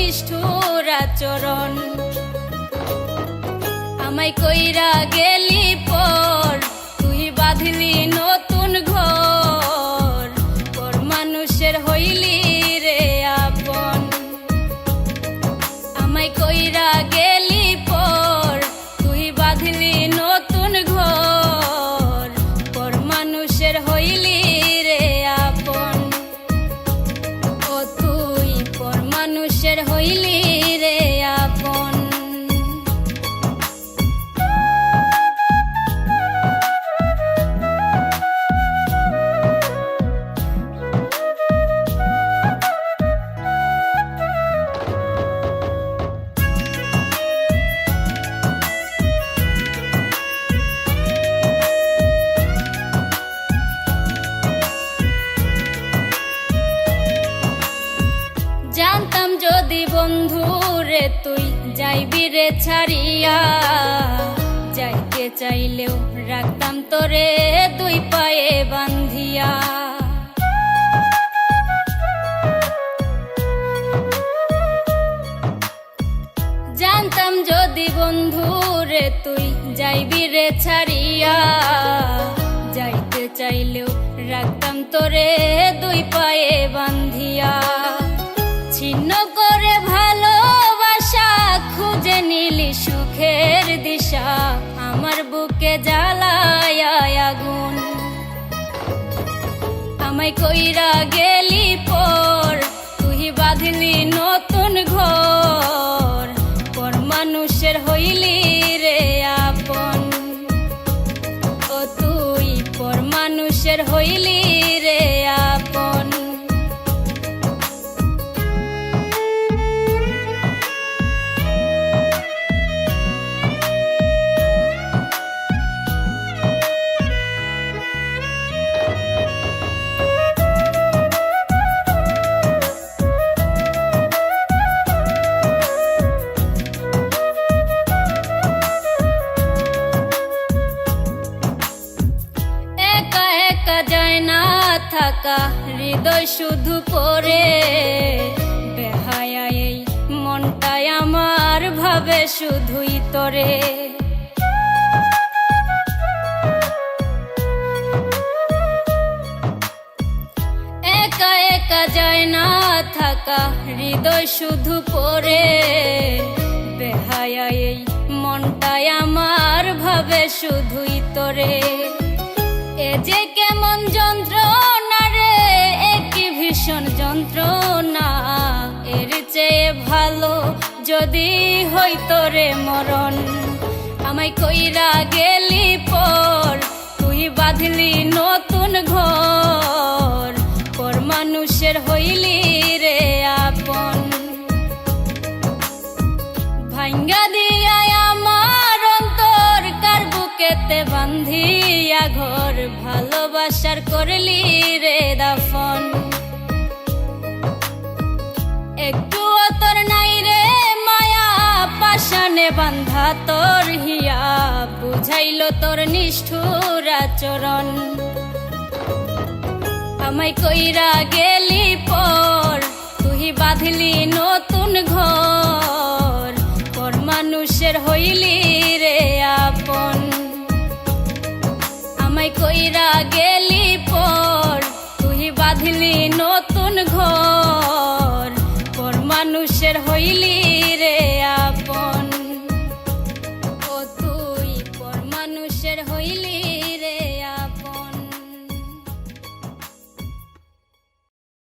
নিষ্ঠুর আচরণ। আমায় কইরা গেলি পর তুই বাঁধলি নতুন ঘর, পর মানুষের হইলি রে আপন। আমায় কইরা গেলি পর তুই বাঁধলি নতুন ঘর, পর মানুষের হইলি রে আপন। ও তুই পর মানুষের হইলি রে আপন। জানতাম যদি বন্ধু রে তুই যাইবি রে ছাড়িয়া, যাইতে চাইলেও রাখতাম তোরে দুই পায়ে বান্ধিয়া। জানতাম যদি বন্ধু রে তুই যাইবি রে ছাড়িয়া, যাইতে চাইলেও রাখতাম তোরে দুই পায়ে বান্ধিয়া। ছিন্ন করে ভালোবাসা খুঁজে নিলি সুখের দিশা, আমার বুকে জ্বালায় আগুন। আমায় কইরা গেলি পর তুই বাঁধলি নতুন ঘর, পর মানুষের হইলি রে আপন। ও তুই পর মানুষের হইলি রে আপন। যায় না থাকা হৃদয় শুধু পড়ে, বেহায়া এই মনটাই আমার ভাবে শুধুই তরে। একা একা যায় না থাকা হৃদয় শুধু পড়ে, বেহায়া এই মনটাই আমার ভাবে শুধুই তরে। এ যে কেমন যন্ত্রণা রে, একই ভীষণ যন্ত্রণা, এর চেয়ে ভালো যদি হইতো রে মরণ। আমায় কইরা গেলি পর তুই বাঁধলি নতুন ঘর, পর মানুষের হইলি রে আপন। ভাঙ্গা দিয়া আমার অন্তর কার বুকেতে বান্ধিয়া ঘর, ভালোবাসার করলি রে দাফন। একটু তোর নাই রে মায়া, পাশানে বান্ধা তোর হিয়া, বুঝাইল তোর নিষ্ঠুর আচরণ। আমায় কইরা গেলি পর তুই বাঁধলি নতুন ঘর, পর মানুষের হইলি রে আপন। আমায় কইরা গেলি